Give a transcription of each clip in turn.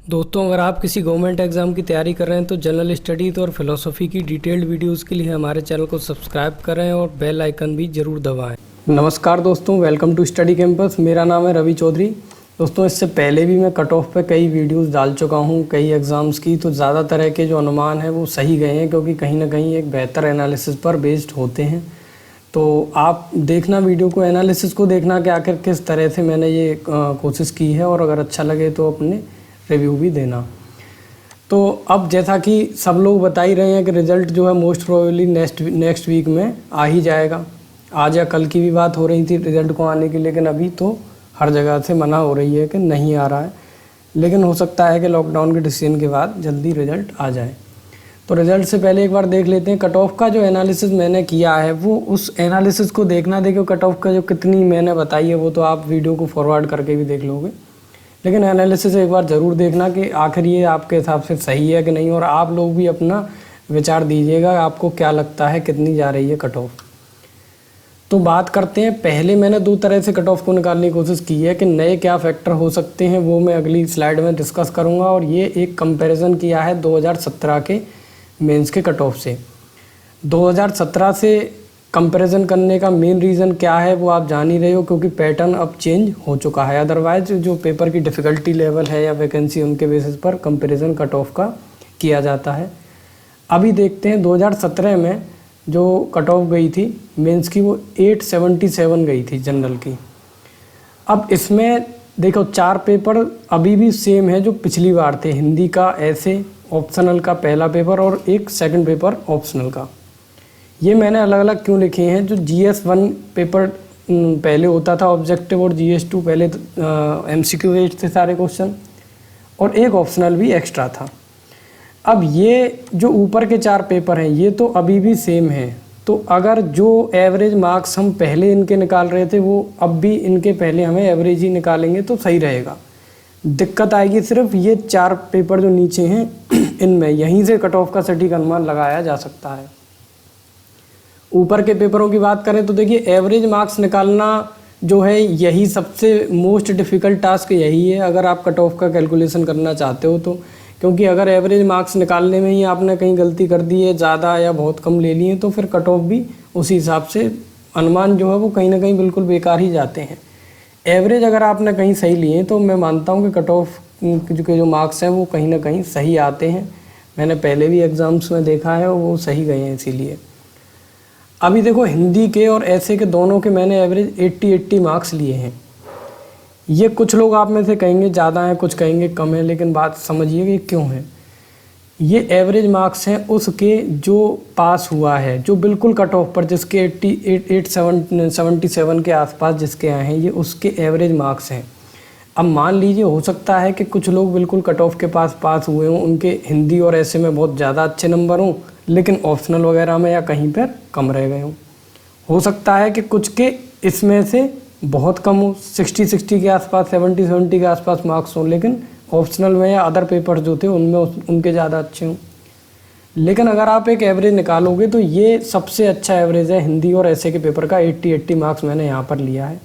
दोस्तों, अगर आप किसी गवर्नमेंट एग्ज़ाम की तैयारी कर रहे हैं तो जनरल स्टडीज़ और फिलोसफी की डिटेल्ड वीडियोस के लिए हमारे चैनल को सब्सक्राइब करें और बेल आइकन भी ज़रूर दबाएं। नमस्कार दोस्तों, वेलकम टू स्टडी कैंपस। मेरा नाम है रवि चौधरी। दोस्तों, इससे पहले भी मैं कट ऑफ पे कई वीडियोस डाल चुका हूं कई एग्ज़ाम्स की, तो ज़्यादा तरह के जो अनुमान है वो सही गए हैं, क्योंकि कहीं ना कहीं एक बेहतर एनालिसिस पर बेस्ड होते हैं। तो आप देखना वीडियो को, एनालिसिस को देखना कि आखिर किस तरह से मैंने ये कोशिश की है, और अगर अच्छा लगे तो अपने रिव्यू भी देना। तो अब जैसा कि सब लोग बता ही रहे हैं कि रिज़ल्ट जो है मोस्ट प्रोबेबली नेक्स्ट वीक में आ ही जाएगा। आज या कल की भी बात हो रही थी रिज़ल्ट को आने की, लेकिन अभी तो हर जगह से मना हो रही है कि नहीं आ रहा है। लेकिन हो सकता है कि लॉकडाउन के डिसीजन के बाद जल्दी रिज़ल्ट आ जाए। तो रिज़ल्ट से पहले एक बार देख लेते हैं कट ऑफ का जो एनालिसिस मैंने किया है, वो उस एनालिसिस को देखना। देखो कट ऑफ का जो कितनी मैंने बताई है वो तो आप वीडियो को फॉरवर्ड करके भी देख लोगे, लेकिन एनालिसिस एक बार ज़रूर देखना कि आखिर ये आपके हिसाब से सही है कि नहीं, और आप लोग भी अपना विचार दीजिएगा आपको क्या लगता है कितनी जा रही है कट ऑफ। तो बात करते हैं, पहले मैंने दो तरह से कट ऑफ को निकालने की कोशिश की है कि नए क्या फैक्टर हो सकते हैं, वो मैं अगली स्लाइड में डिस्कस करूँगा। और ये एक कंपैरिजन किया है 2017 के मेंस के कट ऑफ से। 2017 से कंपैरिजन करने का मेन रीज़न क्या है वो आप जान ही रहे हो, क्योंकि पैटर्न अब चेंज हो चुका है। अदरवाइज जो पेपर की डिफ़िकल्टी लेवल है या वैकेंसी, उनके बेसिस पर कंपैरिजन कट ऑफ का किया जाता है। अभी देखते हैं 2017 में जो कट ऑफ गई थी मेंस की, वो 877 गई थी जनरल की। अब इसमें देखो 4 पेपर अभी भी सेम है जो पिछली बार थे। हिंदी का ऐसे ऑप्शनल का पहला पेपर और एक सेकंड पेपर ऑप्शनल का। ये मैंने अलग अलग क्यों लिखे हैं, जो GS1 पेपर पहले होता था ऑब्जेक्टिव, और GS2 पहले MCQ बेस्ड थे सारे क्वेश्चन, और एक ऑप्शनल भी एक्स्ट्रा था। अब ये जो ऊपर के 4 पेपर हैं ये तो अभी भी सेम हैं। तो अगर जो एवरेज मार्क्स हम पहले इनके निकाल रहे थे वो अब भी इनके पहले हमें एवरेज ही निकालेंगे तो सही रहेगा। दिक्कत आएगी सिर्फ ये 4 पेपर जो नीचे हैं इनमें, यहीं से कट ऑफ का सटीक अनुमान लगाया जा सकता है। ऊपर के पेपरों की बात करें तो देखिए एवरेज मार्क्स निकालना जो है यही सबसे मोस्ट डिफ़िकल्ट टास्क यही है, अगर आप कट ऑफ का कैलकुलेशन करना चाहते हो तो। क्योंकि अगर एवरेज मार्क्स निकालने में ही आपने कहीं गलती कर दी है, ज़्यादा या बहुत कम ले लिए, तो फिर कट ऑफ भी उसी हिसाब से अनुमान जो है वो कहीं ना कहीं बिल्कुल बेकार ही जाते हैं। एवरेज अगर आपने कहीं सही लिए तो मैं मानता हूँ कि कट ऑफ के जो मार्क्स हैं वो कहीं ना कहीं सही आते हैं। मैंने पहले भी एग्ज़ाम्स में देखा है वो सही गए हैं इसीलिए। अभी देखो हिंदी के और ऐसे के दोनों के मैंने एवरेज 80 मार्क्स लिए हैं। ये कुछ लोग आप में से कहेंगे ज़्यादा हैं, कुछ कहेंगे कम है, लेकिन बात समझिए कि क्यों है। ये एवरेज मार्क्स हैं उसके जो पास हुआ है, जो बिल्कुल कट ऑफ पर जिसके 77 के आसपास जिसके आए हैं, ये उसके एवरेज मार्क्स हैं। अब मान लीजिए हो सकता है कि कुछ लोग बिल्कुल कट ऑफ के पास हुए हों, उनके हिंदी और ऐसे में बहुत ज़्यादा अच्छे नंबर हों, लेकिन ऑप्शनल वगैरह में या कहीं पर कम रह गए हों। हो सकता है कि कुछ के इसमें से बहुत कम हो, 60 के आसपास, 70 के आसपास मार्क्स हों, लेकिन ऑप्शनल में या अदर पेपर जो थे उनमें उनके ज़्यादा अच्छे हों। लेकिन अगर आप एक एवरेज निकालोगे तो ये सबसे अच्छा एवरेज है हिंदी और ऐसे के पेपर का। 80 मार्क्स मैंने यहाँ पर लिया है।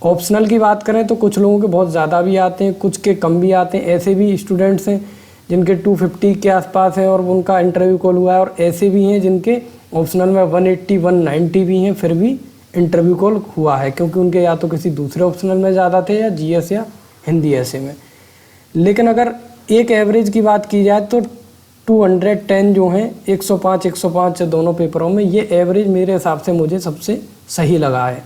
ऑप्शनल की बात करें तो कुछ लोगों के बहुत ज़्यादा भी आते हैं, कुछ के कम भी आते हैं। ऐसे भी स्टूडेंट्स हैं जिनके 250 के आसपास हैं और उनका इंटरव्यू कॉल हुआ है, और ऐसे भी हैं जिनके ऑप्शनल में 180 190 भी हैं, फिर भी इंटरव्यू कॉल हुआ है, क्योंकि उनके या तो किसी दूसरे ऑप्शनल में ज़्यादा थे या GS या हिंदी ऐसे में। लेकिन अगर एक एवरेज की बात की जाए तो 210 जो हैं, 105 दोनों पेपरों में, ये एवरेज मेरे हिसाब से मुझे सबसे सही लगा है।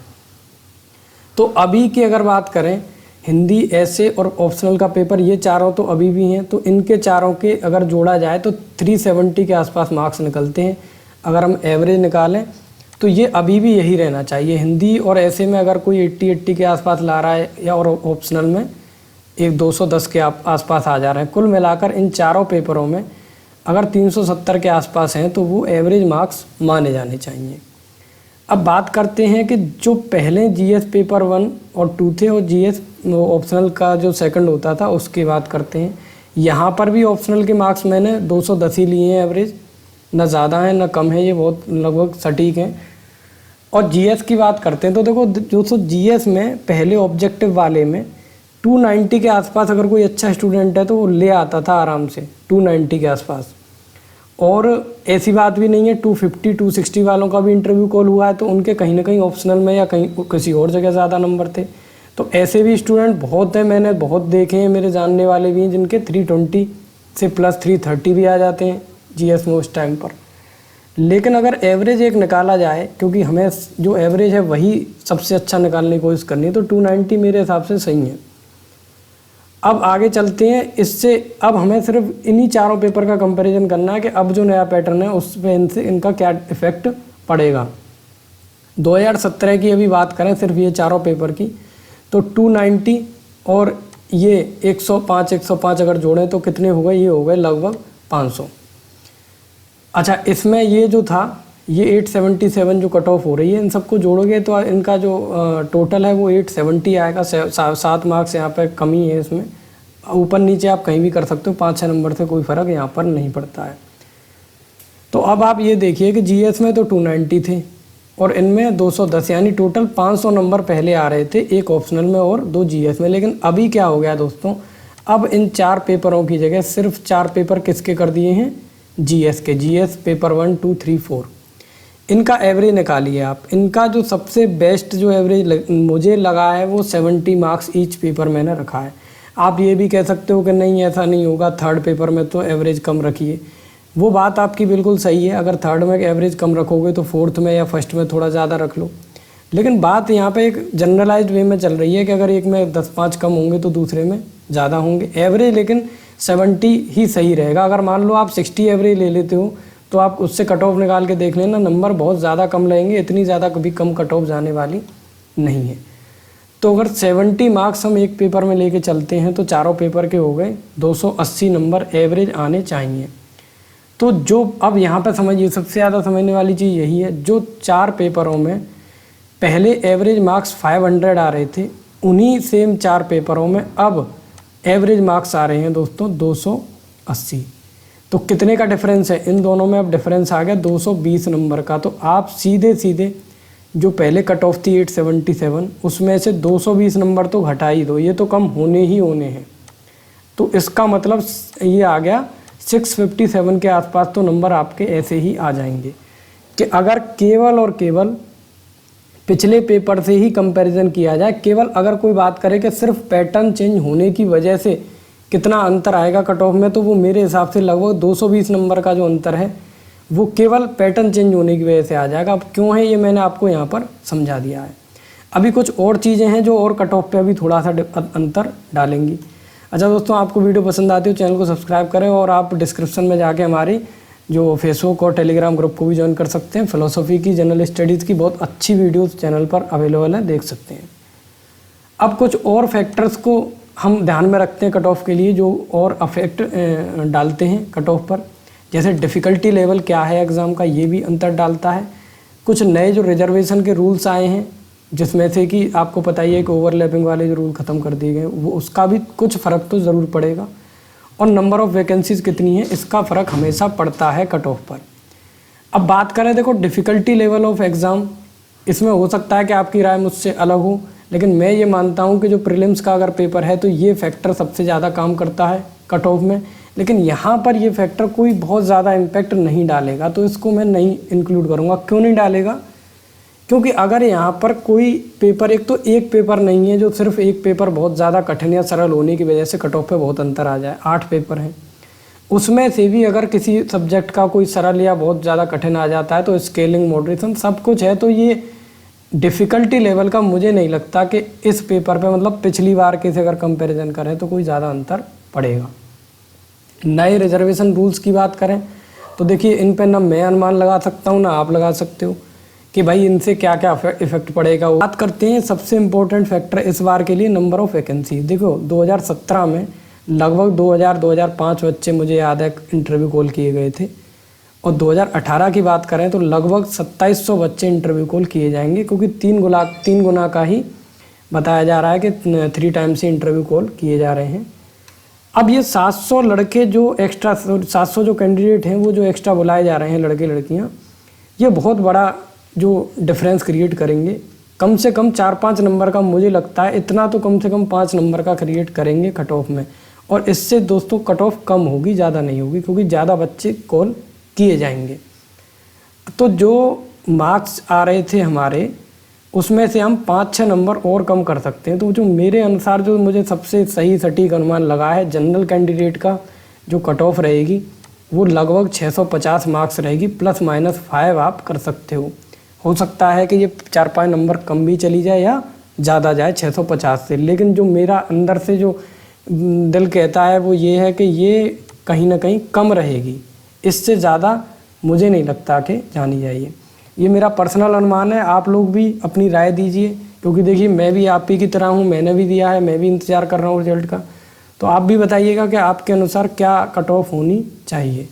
तो अभी की अगर बात करें, हिंदी ऐसे और ऑप्शनल का पेपर, ये चारों तो अभी भी हैं, तो इनके चारों के अगर जोड़ा जाए तो 370 के आसपास मार्क्स निकलते हैं। अगर हम एवरेज निकालें तो ये अभी भी यही रहना चाहिए। हिंदी और ऐसे में अगर कोई 80 के आसपास ला रहा है, या और ऑप्शनल में एक 210 के आसपास आ जा रहे हैं, कुल मिलाकर इन चारों पेपरों में अगर 370 के आसपास हैं तो वो एवरेज मार्क्स माने जाने चाहिए। अब बात करते हैं कि जो पहले GS पेपर 1 और 2 थे और GS ऑप्शनल का जो सेकंड होता था उसकी बात करते हैं। यहाँ पर भी ऑप्शनल के मार्क्स मैंने 210 ही लिए हैं एवरेज, ना ज़्यादा है ना कम है, ये बहुत लगभग सटीक हैं। और GS की बात करते हैं तो देखो दोस्तों GS में पहले ऑब्जेक्टिव वाले में 290 के आसपास अगर कोई अच्छा स्टूडेंट है तो वो ले आता था आराम से 290 के आसपास। और ऐसी बात भी नहीं है, 250 260 वालों का भी इंटरव्यू कॉल हुआ है तो उनके कहीं ना कहीं ऑप्शनल में या कहीं किसी और जगह ज़्यादा नंबर थे। तो ऐसे भी स्टूडेंट बहुत हैं, मैंने बहुत देखे हैं, मेरे जानने वाले भी हैं जिनके 320 से प्लस 330 भी आ जाते हैं जीएस में उस टाइम पर। लेकिन अगर एवरेज एक निकाला जाए, क्योंकि हमें जो एवरेज है वही सबसे अच्छा निकालने की कोशिश करनी है, तो 290 मेरे हिसाब से सही है। अब आगे चलते हैं इससे। अब हमें सिर्फ इन्हीं चारों पेपर का कंपैरिजन करना है कि अब जो नया पैटर्न है उस पर इनका क्या इफेक्ट पड़ेगा। 2017 की अभी बात करें सिर्फ ये चारों पेपर की, तो 290 और ये 105 अगर जोड़ें तो कितने हो गए, ये हो गए लगभग 500। अच्छा, इसमें ये जो था ये 877 जो कट ऑफ हो रही है, इन सबको जोड़ोगे तो इनका जो टोटल है वो 870 आएगा। 7 मार्क्स यहाँ पे कमी है इसमें, ऊपर नीचे आप कहीं भी कर सकते हो, 5-6 नंबर से कोई फ़र्क यहाँ पर नहीं पड़ता है। तो अब आप ये देखिए कि जीएस में तो 290 थे और इनमें 210, यानी टोटल 500 नंबर पहले आ रहे थे, एक ऑप्शनल में और 2 जीएस में। लेकिन अभी क्या हो गया दोस्तों, अब इन 4 पेपरों की जगह सिर्फ 4 पेपर किसके कर दिए हैं, जीएस के। जीएस पेपर 1, 2, 3, 4 इनका एवरेज निकालिए आप। इनका जो सबसे बेस्ट जो एवरेज मुझे लगा है वो 70 मार्क्स ईच पेपर मैंने रखा है। आप ये भी कह सकते हो कि नहीं ऐसा नहीं होगा, थर्ड पेपर में तो एवरेज कम रखिए। वो बात आपकी बिल्कुल सही है, अगर थर्ड में एवरेज कम रखोगे तो फोर्थ में या फर्स्ट में थोड़ा ज़्यादा रख लो। लेकिन बात यहाँ पे एक जनरलाइज्ड वे में चल रही है कि अगर एक में 10-5 कम होंगे तो दूसरे में ज़्यादा होंगे। एवरेज लेकिन 70 ही सही रहेगा। अगर मान लो आप 60 एवरेज ले लेते हो तो आप उससे कट ऑफ निकाल के देख लेना, नंबर बहुत ज़्यादा कम लगेंगे, इतनी ज़्यादा कभी कम कट ऑफ जाने वाली नहीं है। तो अगर 70 मार्क्स हम एक पेपर में लेके चलते हैं तो चारों पेपर के हो गए 280 नंबर एवरेज आने चाहिए। तो जो अब यहाँ पर समझिए, सबसे ज़्यादा समझने वाली चीज़ यही है, जो 4 पेपरों में पहले एवरेज मार्क्स 500 आ रहे थे, उन्हीं सेम 4 पेपरों में अब एवरेज मार्क्स आ रहे हैं दोस्तों 280। तो कितने का डिफरेंस है इन दोनों में, अब डिफरेंस आ गया 220 नंबर का। तो आप सीधे सीधे जो पहले कट ऑफ थी 877 उसमें से 220 नंबर तो घटा ही दो, ये तो कम होने ही होने हैं। तो इसका मतलब ये आ गया 657 के आसपास तो नंबर आपके ऐसे ही आ जाएंगे। कि अगर केवल और केवल पिछले पेपर से ही कंपैरिजन किया जाए, केवल अगर कोई बात करे कि सिर्फ पैटर्न चेंज होने की वजह से कितना अंतर आएगा कट ऑफ में, तो वो मेरे हिसाब से लगभग 220 नंबर का जो अंतर है वो केवल पैटर्न चेंज होने की वजह से आ जाएगा। अब क्यों है ये मैंने आपको यहाँ पर समझा दिया है। अभी कुछ और चीज़ें हैं जो और कट ऑफ पे अभी थोड़ा सा अंतर डालेंगी। अच्छा दोस्तों, आपको वीडियो पसंद आती हो चैनल को सब्सक्राइब करें और आप डिस्क्रिप्शन में जाके हमारी जो फेसबुक और टेलीग्राम ग्रुप को भी ज्वाइन कर सकते हैं। फिलोसफी की, जनरल स्टडीज़ की बहुत अच्छी वीडियोस चैनल पर अवेलेबल है, देख सकते हैं। अब कुछ और फैक्टर्स को हम ध्यान में रखते हैं कट ऑफ के लिए, जो और अफेक्ट डालते हैं कट ऑफ पर। जैसे डिफ़िकल्टी लेवल क्या है एग्ज़ाम का, ये भी अंतर डालता है। कुछ नए जो रिजर्वेशन के रूल्स आए हैं, जिसमें से कि आपको पता ही है कि ओवरलैपिंग वाले जो रूल ख़त्म कर दिए गए, वो उसका भी कुछ फ़र्क तो ज़रूर पड़ेगा। और नंबर ऑफ़ वैकेंसीज़ कितनी है, इसका फ़र्क हमेशा पड़ता है कट ऑफ पर। अब बात करें, देखो डिफ़िकल्टी लेवल ऑफ एग्ज़ाम, इसमें हो सकता है कि आपकी राय मुझसे अलग हो, लेकिन मैं ये मानता हूँ कि जो प्रीलिम्स का अगर पेपर है तो ये फैक्टर सबसे ज़्यादा काम करता है कट ऑफ में। लेकिन यहाँ पर ये फैक्टर कोई बहुत ज़्यादा इम्पैक्ट नहीं डालेगा, तो इसको मैं नहीं इंक्लूड करूँगा। क्यों नहीं डालेगा? क्योंकि अगर यहाँ पर कोई पेपर, एक तो एक पेपर नहीं है जो सिर्फ एक पेपर बहुत ज़्यादा कठिन या सरल होने की वजह से कट ऑफ पे बहुत अंतर आ जाए। 8 पेपर हैं, उसमें से भी अगर किसी सब्जेक्ट का कोई सरल या बहुत ज़्यादा कठिन आ जाता है तो स्केलिंग, मॉडरेशन सब कुछ है। तो ये डिफ़िकल्टी लेवल का मुझे नहीं लगता कि इस पेपर पे, मतलब पिछली बार के से अगर कंपैरिजन करें तो कोई ज़्यादा अंतर पड़ेगा। नए रिजर्वेशन रूल्स की बात करें तो देखिए, इन पे ना मैं अनुमान लगा सकता हूँ ना आप लगा सकते हो कि भाई इनसे क्या क्या इफेक्ट पड़ेगा। बात करते हैं सबसे इम्पोर्टेंट फैक्टर इस बार के लिए, नंबर ऑफ़ वैकेंसी। देखो 2017 में लगभग 2000-2005 बच्चे मुझे याद है इंटरव्यू कॉल किए गए थे, और 2018 की बात करें तो लगभग 2700 बच्चे इंटरव्यू कॉल किए जाएंगे, क्योंकि 3 गुना का ही बताया जा रहा है कि 3 टाइम्स से इंटरव्यू कॉल किए जा रहे हैं। अब ये 700 लड़के जो एक्स्ट्रा, 700 जो कैंडिडेट हैं वो जो एक्स्ट्रा बुलाए जा रहे हैं लड़के लड़कियां, ये बहुत बड़ा जो डिफरेंस क्रिएट करेंगे कम से कम 4-5 नंबर का मुझे लगता है, इतना तो कम से कम 5 नंबर का क्रिएट करेंगे कट ऑफ में। और इससे दोस्तों कट ऑफ कम होगी, ज़्यादा नहीं होगी, क्योंकि ज़्यादा बच्चे कॉल किए जाएंगे। तो जो मार्क्स आ रहे थे हमारे, उसमें से हम 5-6 नंबर और कम कर सकते हैं। तो जो मेरे अनुसार जो मुझे सबसे सही सटीक अनुमान लगा है, जनरल कैंडिडेट का जो कट ऑफ रहेगी वो लगभग 650 मार्क्स रहेगी, ±5 आप कर सकते हो सकता है कि ये 4-5 नंबर कम भी चली जाए या ज़्यादा जाए 650 से। लेकिन जो मेरा अंदर से जो दिल कहता है वो ये है कि ये कहीं ना कहीं कम रहेगी, इससे ज़्यादा मुझे नहीं लगता कि जानी जाइए। ये मेरा पर्सनल अनुमान है, आप लोग भी अपनी राय दीजिए, क्योंकि देखिए मैं भी आप ही की तरह हूँ, मैंने भी दिया है, मैं भी इंतज़ार कर रहा हूँ रिजल्ट का। तो आप भी बताइएगा कि आपके अनुसार क्या कट ऑफ होनी चाहिए।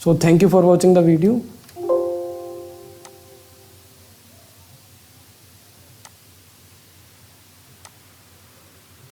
So thank you for watching the video.